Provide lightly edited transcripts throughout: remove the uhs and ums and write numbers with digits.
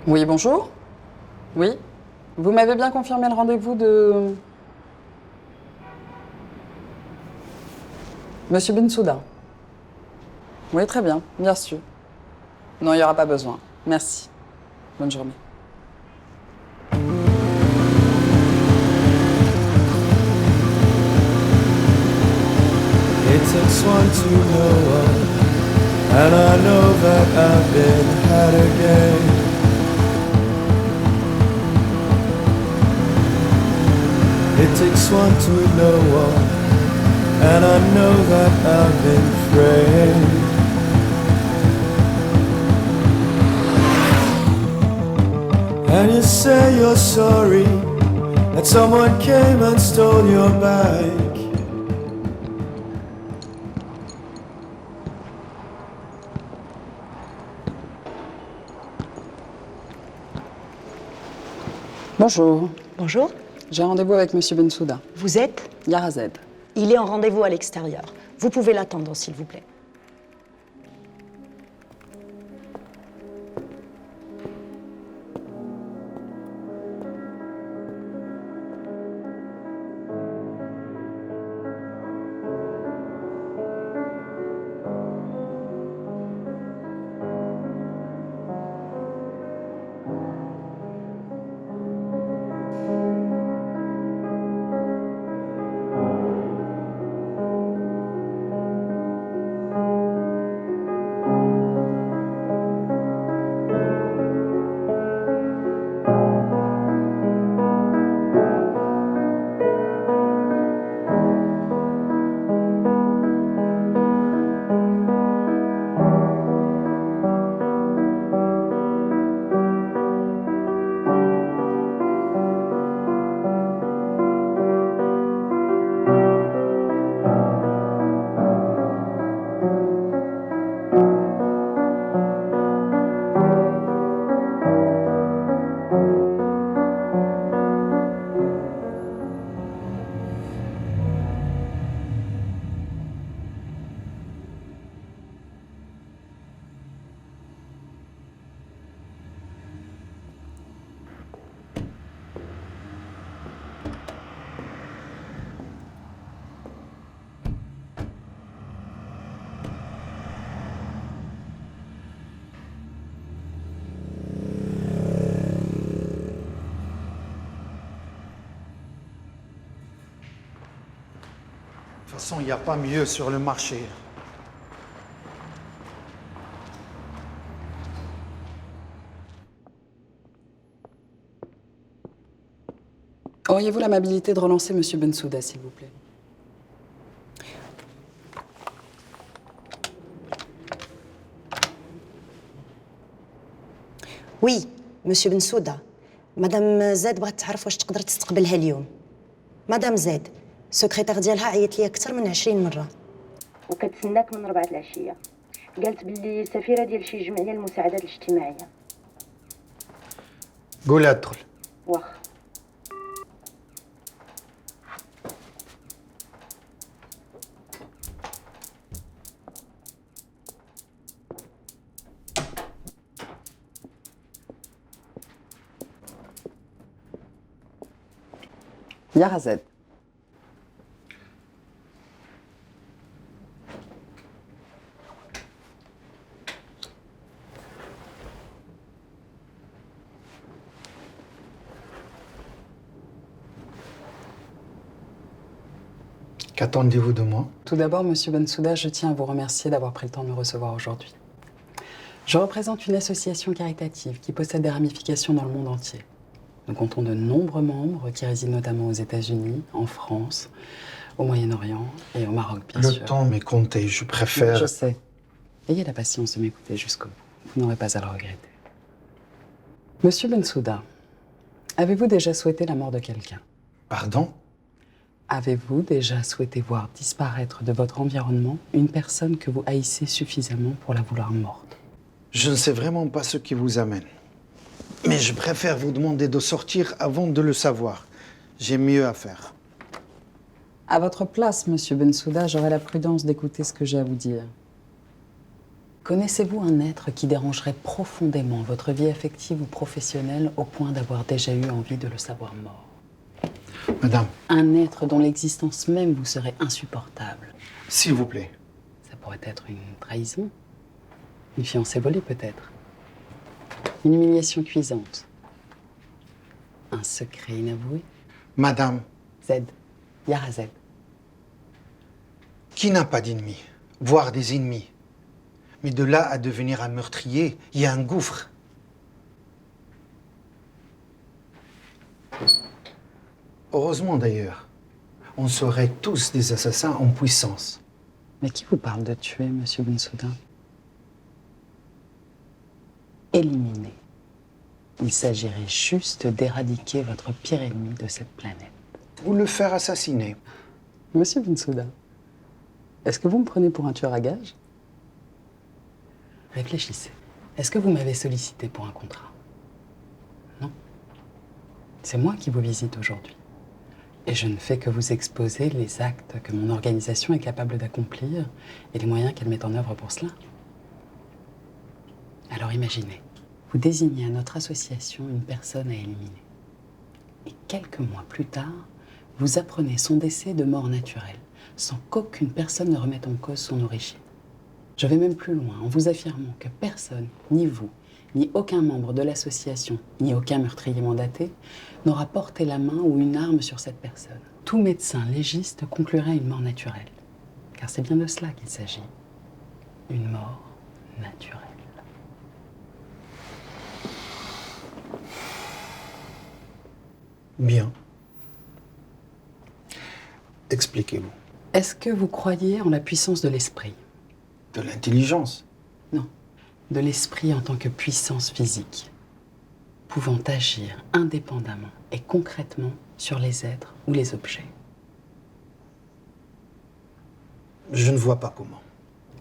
Oui, bonjour. Oui. Vous m'avez bien confirmé le rendez-vous de... Monsieur Bensouda. Oui, très bien, bien sûr. Non, il n'y aura pas besoin. Merci. Bonne journée. It takes one to know one, and I know that I've been had again. It takes one to know one, and I know that I've been framed. And you say you're sorry that someone came and stole your bike. Bonjour. Bonjour, J'ai rendez-vous avec Monsieur Bensouda. vous êtes? Yarazed. Il est en rendez-vous à l'extérieur. Vous pouvez l'attendre, s'il vous plaît. De toute façon, il n'y a pas mieux sur le marché. Auriez-vous l'amabilité de relancer Monsieur Bensouda, s'il vous plaît? Oui, Monsieur Bensouda. Madame زاد بغات تعرف واش تقدر تستقبلها اليوم. مدام زاد، السكرتير ديالها عيط ليا أكثر من 20 مرة. وكتسناك من 4 العشية. قالت باللي سفيرة ديال شي جمعية للمساعدات الاجتماعية. قول ادخل. واخا. Yarazed. Qu'attendez-vous de moi? Tout d'abord, Monsieur Bensouda, je tiens à vous remercier d'avoir pris le temps de me recevoir aujourd'hui. Je représente une association caritative qui possède des ramifications dans le monde entier. Nous comptons de nombreux membres qui résident notamment aux États-Unis, en France, au Moyen-Orient et au Maroc, bien sûr. Le temps m'est compté, je préfère... Je sais. Ayez la patience de m'écouter jusqu'au bout. Vous n'aurez pas à le regretter. Monsieur Bensouda, avez-vous déjà souhaité la mort de quelqu'un? Pardon? Avez-vous déjà souhaité voir disparaître de votre environnement une personne que vous haïssez suffisamment pour la vouloir morte? Je ne sais vraiment pas ce qui vous amène. Mais je préfère vous demander de sortir avant de le savoir. J'ai mieux à faire. À votre place, Monsieur Bensouda, j'aurais la prudence d'écouter ce que j'ai à vous dire. Connaissez-vous un être qui dérangerait profondément votre vie affective ou professionnelle au point d'avoir déjà eu envie de le savoir mort? Madame, Un être dont l'existence même vous serait insupportable. s'il vous plaît. Ça pourrait être une trahison, une fiancée volée peut-être, une humiliation cuisante, un secret inavoué. Madame, Z, Yara Z. qui n'a pas d'ennemis, voire des ennemis? Mais de là à devenir un meurtrier, il y a un gouffre. Heureusement d'ailleurs, on serait tous des assassins en puissance. Mais qui vous parle de tuer, Monsieur Bensouda? Éliminer. Il s'agirait juste d'éradiquer votre pire ennemi de cette planète. Ou le faire assassiner. Monsieur Bensouda, est-ce que vous me prenez pour un tueur à gages? Réfléchissez. Est-ce que vous m'avez sollicité pour un contrat? Non. C'est moi qui vous visite aujourd'hui. Et je ne fais que vous exposer les actes que mon organisation est capable d'accomplir et les moyens qu'elle met en œuvre pour cela. Alors imaginez, vous désignez à notre association une personne à éliminer. Et quelques mois plus tard, vous apprenez son décès de mort naturelle, sans qu'aucune personne ne remette en cause son origine. Je vais même plus loin en vous affirmant que personne, ni vous, ni aucun membre de l'association, ni aucun meurtrier mandaté, n'aura porté la main ou une arme sur cette personne. Tout médecin légiste conclurait à une mort naturelle. Car c'est bien de cela qu'il s'agit. Une mort naturelle. Bien. Expliquez-vous. Est-ce que vous croyez en la puissance de l'esprit? De l'intelligence. Non, de l'esprit en tant que puissance physique, pouvant agir indépendamment et concrètement sur les êtres ou les objets. Je ne vois pas comment.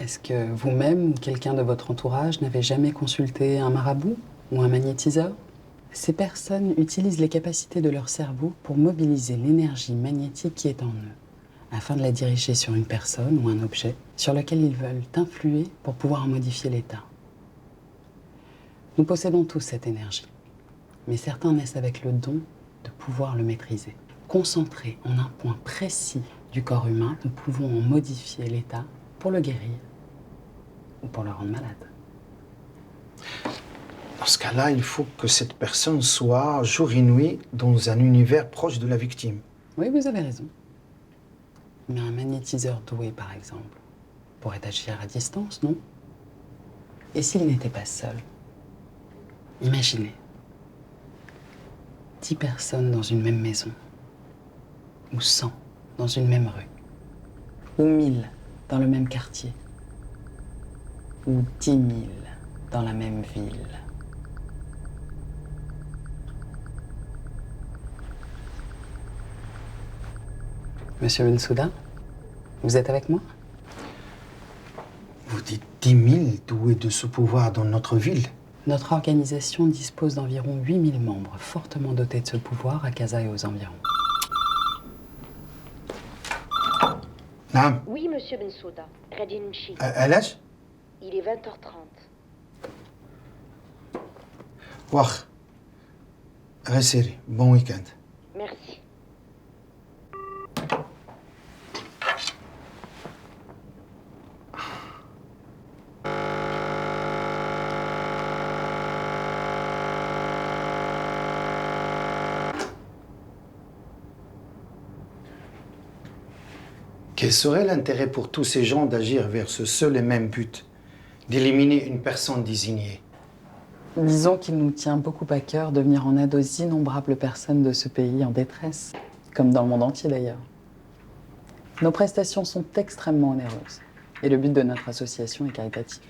Est-ce que vous-même ou quelqu'un de votre entourage n'avait jamais consulté un marabout ou un magnétiseur? Ces personnes utilisent les capacités de leur cerveau pour mobiliser l'énergie magnétique qui est en eux, afin de la diriger sur une personne ou un objet sur lequel ils veulent influer pour pouvoir en modifier l'état. Nous possédons tous cette énergie, mais certains naissent avec le don de pouvoir le maîtriser. Concentrés en un point précis du corps humain, nous pouvons en modifier l'état pour le guérir ou pour le rendre malade. Dans ce cas-là, il faut que cette personne soit jour et nuit dans un univers proche de la victime. Oui, vous avez raison. Mais un magnétiseur doué, par exemple, pourrait agir à distance, non? Et s'il n'était pas seul? Imaginez 10 personnes dans une même maison, ou 100 dans une même rue, ou 1000 dans le même quartier, ou 10 000 dans la même ville. Monsieur Bensouda, vous êtes avec moi? Vous dites 10 000 doués de ce pouvoir dans notre ville? Notre organisation dispose d'environ 8 000 membres fortement dotés de ce pouvoir à Casa et aux environs. Naam, Oui, monsieur Bensouda. غادي نمشي. علاش؟ Il est 20h30. واخ. غير سيري، بون ويكاند. Merci. Quel serait l'intérêt pour tous ces gens d'agir vers ce seul et même but, d'éliminer une personne désignée? Disons qu'il nous tient beaucoup à cœur de venir en aide aux innombrables personnes de ce pays en détresse, comme dans le monde entier d'ailleurs. Nos prestations sont extrêmement onéreuses et le but de notre association est caritatif.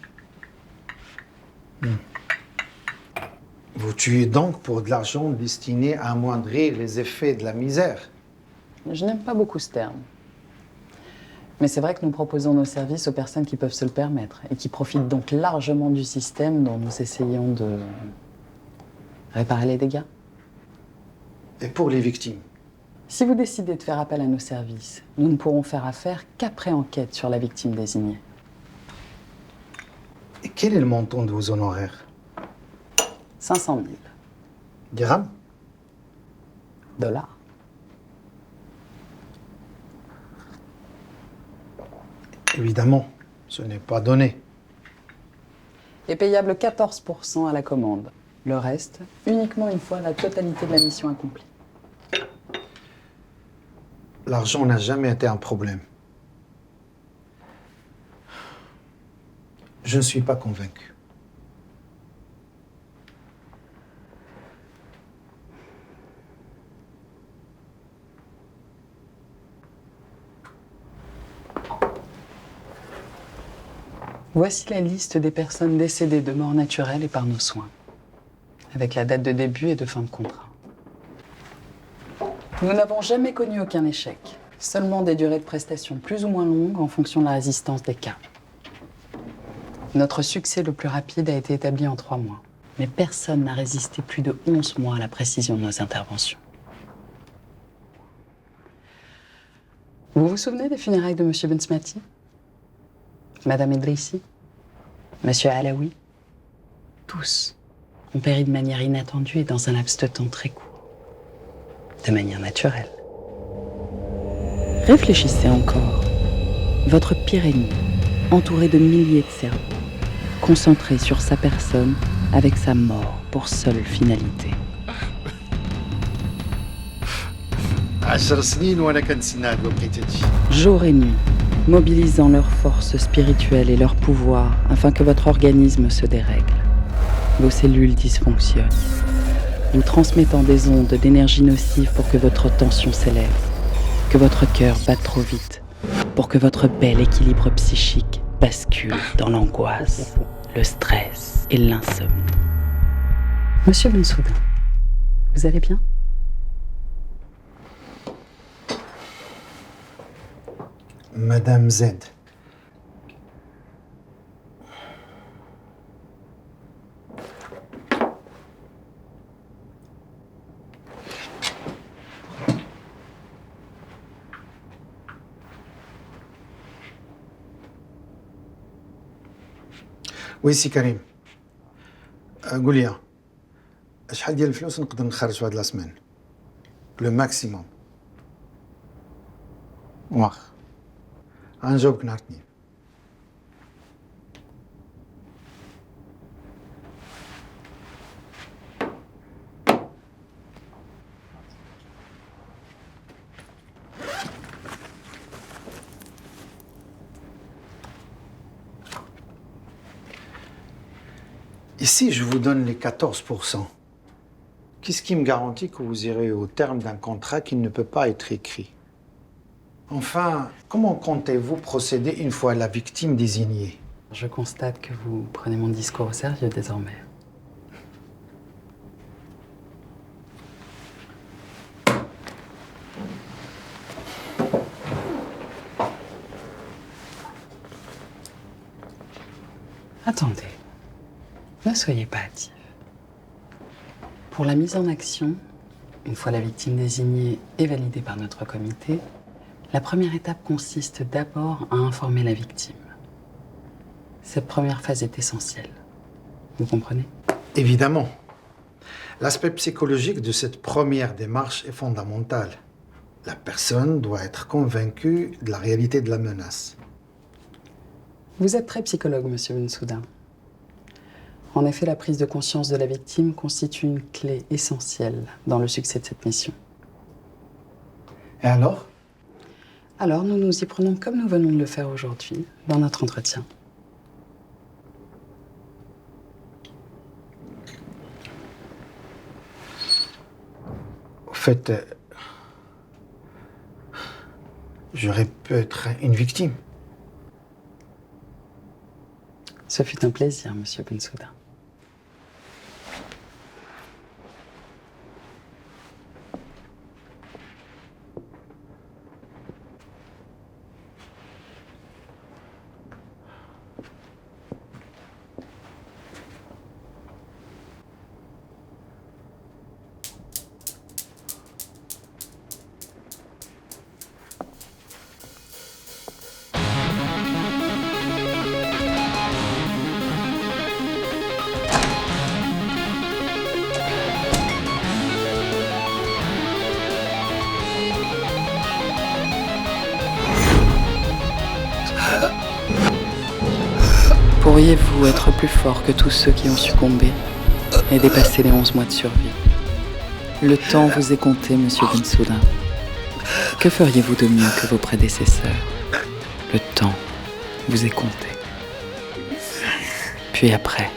Vous tuez donc pour de l'argent destiné à amoindrir les effets de la misère. Je n'aime pas beaucoup ce terme. Mais c'est vrai que nous proposons nos services aux personnes qui peuvent se le permettre et qui profitent donc largement du système dont nous essayons de réparer les dégâts. Et pour les victimes? Si vous décidez de faire appel à nos services, nous ne pourrons faire affaire qu'après enquête sur la victime désignée. Et quel est le montant de vos honoraires? 500 000 Dirhams? dollars. Évidemment, ce n'est pas donné. Et payable 14% à la commande. Le reste, uniquement une fois la totalité de la mission accomplie. L'argent n'a jamais été un problème. Je ne suis pas convaincu. Voici la liste des personnes décédées de mort naturelle et par nos soins, avec la date de début et de fin de contrat. Nous n'avons jamais connu aucun échec, seulement des durées de prestation plus ou moins longues en fonction de la résistance des cas. Notre succès le plus rapide a été établi en 3 mois, mais personne n'a résisté plus de 11 mois à la précision de nos interventions. Vous vous souvenez des funérailles de M. Bensmati? Madame Edrissi? Monsieur Alaoui? Tous ont péri de manière inattendue et dans un laps de temps très court. De manière naturelle. Réfléchissez encore. Votre pire ennemi, entouré de milliers de cerveaux, concentré sur sa personne avec sa mort pour seule finalité. 10 سنين وأنا كنتسنى هاد الوقيته هادشي. Jour et nuit, mobilisant leurs forces spirituelles et leur pouvoir afin que votre organisme se dérègle. Vos cellules dysfonctionnent, vous transmettant des ondes d'énergie nocive pour que votre tension s'élève, que votre cœur batte trop vite, pour que votre bel équilibre psychique bascule dans l'angoisse, le stress et l'insomnie. Monsieur Bensouda, vous allez bien? Madame Z. وي سي كريم قول لي شحال ديال الفلوس نقدر نخرج هاد لا سمان لو ماكسيموم واخ غنجاوبك نهار الاثنين. Ici, je vous donne les 14%. Qu'est-ce qui me garantit que vous irez au terme d'un contrat qui ne peut pas être écrit? Enfin, comment comptez-vous procéder une fois la victime désignée? Je constate que vous prenez mon discours au sérieux désormais. Attendez, ne soyez pas hâtif. Pour la mise en action, une fois la victime désignée et validée par notre comité, la première étape consiste d'abord à informer la victime. Cette première phase est essentielle. Vous comprenez? Évidemment. L'aspect psychologique de cette première démarche est fondamental. La personne doit être convaincue de la réalité de la menace. Vous êtes très psychologue, monsieur Bensouda. En effet, la prise de conscience de la victime constitue une clé essentielle dans le succès de cette mission. Et alors? Alors, nous nous y prenons comme nous venons de le faire aujourd'hui, dans notre entretien. Au fait, j'aurais pu être une victime. Ce fut un plaisir, monsieur Bensouda. Pourriez-vous être plus fort que tous ceux qui ont succombé et dépasser les 11 mois de survie? Le temps vous est compté, monsieur Bensouda. Que feriez-vous de mieux que vos prédécesseurs? Le temps vous est compté. Puis après,